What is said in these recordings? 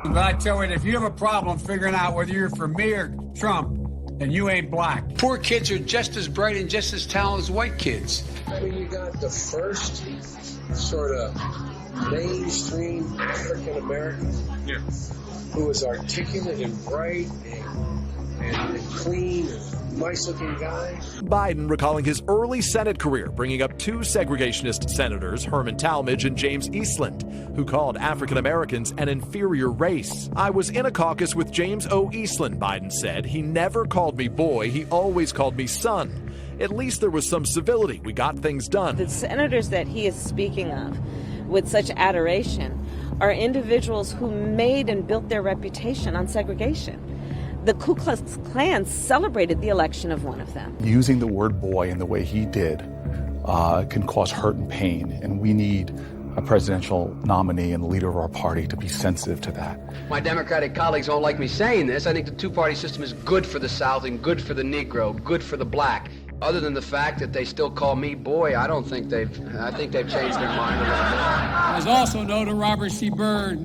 But I tell you, if you have a problem figuring out whether you're for me or Trump, then you ain't black. Poor kids are just as bright and just as talented as white kids. I mean, you got the first sort of mainstream African American who was articulate and bright and clean and nice-looking guy. Biden recalling his early Senate career, bringing up two segregationist senators, Herman Talmadge and James Eastland, who called African Americans an inferior race. I was in a caucus with James O. Eastland, Biden said. He never called me boy, he always called me son. At least there was some civility. We got things done. The senators that he is speaking of with such adoration are individuals who made and built their reputation on segregation. The Ku Klux Klan celebrated the election of one of them. Using the word boy in the way he did can cause hurt and pain, and we need a presidential nominee and the leader of our party to be sensitive to that. My Democratic colleagues don't like me saying this. I think the two-party system is good for the South and good for the Negro, good for the black. Other than the fact that they still call me boy, I think they've changed their mind a little bit. As also noted, Robert C. Byrd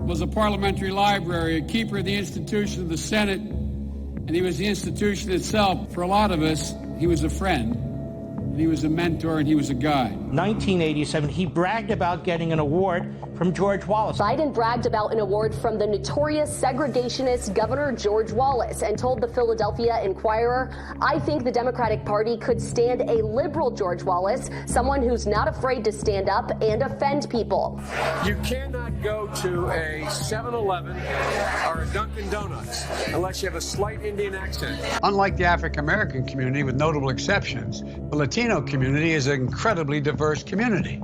was a parliamentary library, a keeper of the institution of the Senate, and he was the institution itself. For a lot of us, he was a friend, and he was a mentor, and he was a guide. 1987, he bragged about getting an award from George Wallace. Biden bragged about an award from the notorious segregationist Governor George Wallace and told the Philadelphia Inquirer, "I think the Democratic Party could stand a liberal George Wallace, someone who's not afraid to stand up and offend people." You cannot go to a 7-Eleven or a Dunkin' Donuts unless you have a slight Indian accent. Unlike the African American community, with notable exceptions, the Latino community is an incredibly diverse community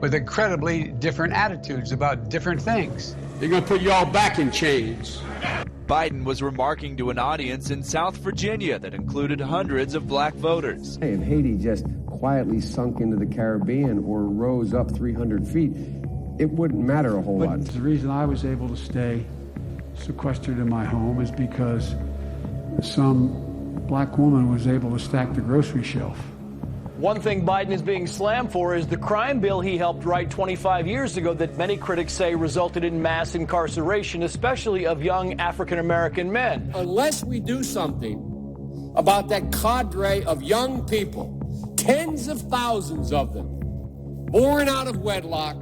with incredibly different attitudes about different things. They're going to put you all back in chains. Biden was remarking to an audience in South Virginia that included hundreds of black voters. If Haiti just quietly sunk into the Caribbean or rose up 300 feet, it wouldn't matter a whole lot. The reason I was able to stay sequestered in my home is because some black woman was able to stack the grocery shelf. One thing Biden is being slammed for is the crime bill he helped write 25 years ago that many critics say resulted in mass incarceration, especially of young African-American men. Unless we do something about that cadre of young people, tens of thousands of them, born out of wedlock,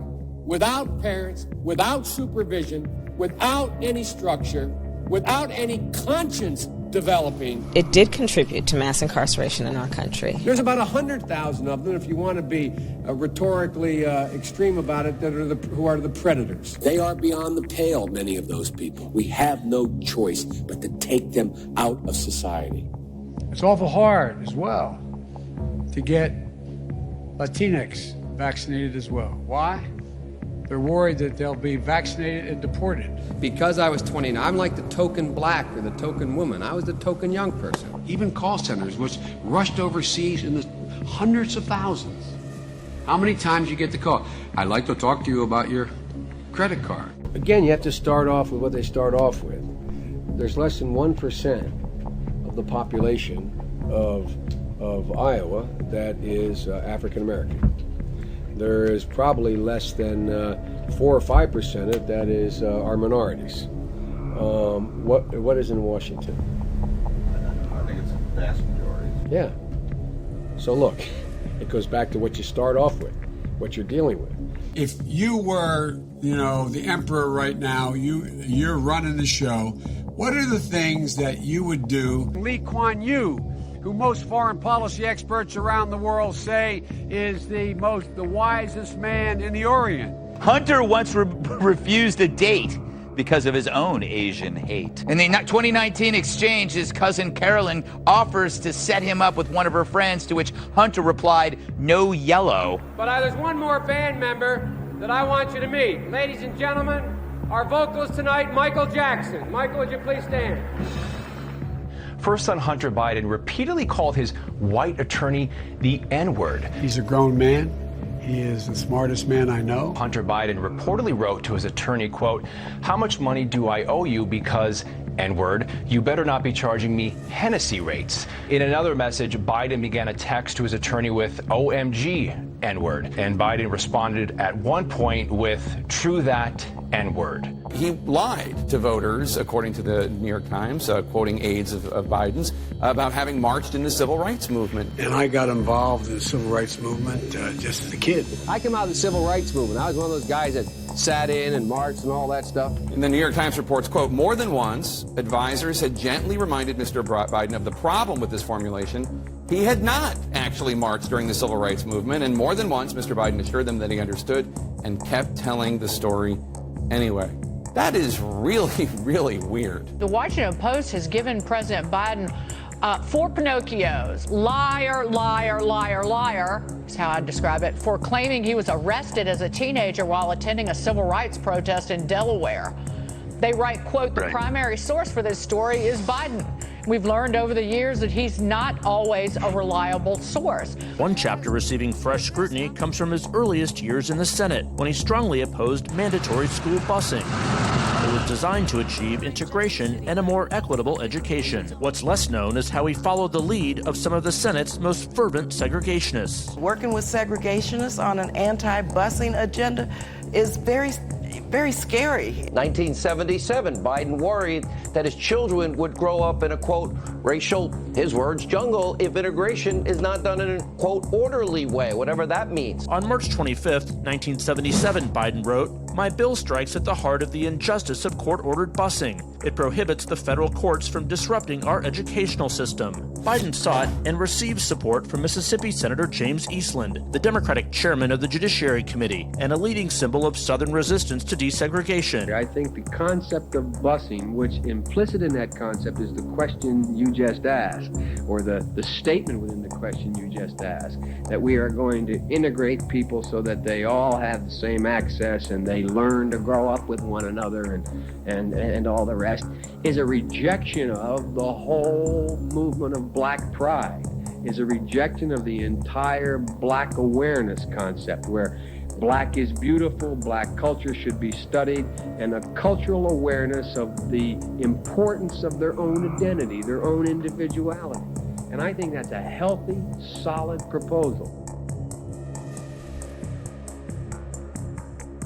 without parents, without supervision, without any structure, without any conscience developing. It did contribute to mass incarceration in our country. There's about 100,000 of them, if you want to be rhetorically extreme about it, who are the predators. They are beyond the pale, many of those people. We have no choice but to take them out of society. It's awful hard as well to get Latinx vaccinated as well. Why? They're worried that they'll be vaccinated and deported. Because I was 29, I'm like the token black or the token woman. I was the token young person. Even call centers, which rushed overseas in the hundreds of thousands. How many times you get the call? I'd like to talk to you about your credit card. Again, you have to start off with what they start off with. There's less than 1% of the population of Iowa that is African American. There is probably less than 4 or 5% of that is our minorities. What is in Washington? I think it's a vast majority. Yeah. So look, it goes back to what you start off with, what you're dealing with. If you were, the emperor right now, you're running the show, what are the things that you would do? Lee Kuan Yew, who most foreign policy experts around the world say is the wisest man in the Orient. Hunter once refused a date because of his own Asian hate. In the 2019 exchange, his cousin Carolyn offers to set him up with one of her friends, to which Hunter replied, "No yellow." But there's one more band member that I want you to meet. Ladies and gentlemen, our vocalist tonight, Michael Jackson. Michael, would you please stand? First son Hunter Biden repeatedly called his white attorney the N-word. He's a grown man. He is the smartest man I know. Hunter Biden reportedly wrote to his attorney, quote, "How much money do I owe you because, N-word, you better not be charging me Hennessy rates." In another message, Biden began a text to his attorney with OMG, N-word. And Biden responded at one point with, "True that, N-word. He lied to voters, according to the New York Times, quoting aides of Biden's, about having marched in the civil rights movement. And I got involved in the civil rights movement just as a kid. I came out of the civil rights movement. I was one of those guys that sat in and marched and all that stuff. And the New York Times reports, quote, more than once, advisors had gently reminded Mr. Biden of the problem with this formulation. He had not actually marched during the civil rights movement, and more than once, Mr. Biden assured them that he understood and kept telling the story anyway. That is really, really weird. The Washington Post has given President Biden 4 Pinocchios. Liar, liar, liar, liar, is how I describe it, for claiming he was arrested as a teenager while attending a civil rights protest in Delaware. They write, quote, the primary source for this story is Biden. We've learned over the years that he's not always a reliable source. One chapter receiving fresh scrutiny comes from his earliest years in the Senate, when he strongly opposed mandatory school busing. It was designed to achieve integration and a more equitable education. What's less known is how he followed the lead of some of the Senate's most fervent segregationists. Working with segregationists on an anti-busing agenda is very scary. 1977, Biden worried that his children would grow up in a, quote, racial, his words, jungle if integration is not done in a, quote, orderly way, whatever that means. On March 25th, 1977, Biden wrote, my bill strikes at the heart of the injustice of court-ordered busing. It prohibits the federal courts from disrupting our educational system. Biden sought and received support from Mississippi Senator James Eastland, the Democratic chairman of the Judiciary Committee, and a leading symbol of Southern resistance to desegregation. I think the concept of busing, which implicit in that concept is the question you just asked, or the statement within the question you just asked, that we are going to integrate people so that they all have the same access and they learn to grow up with one another and all the rest, is a rejection of the whole movement of black pride, is a rejection of the entire black awareness concept, where black is beautiful, black culture should be studied, and a cultural awareness of the importance of their own identity, their own individuality. And I think that's a healthy, solid proposal.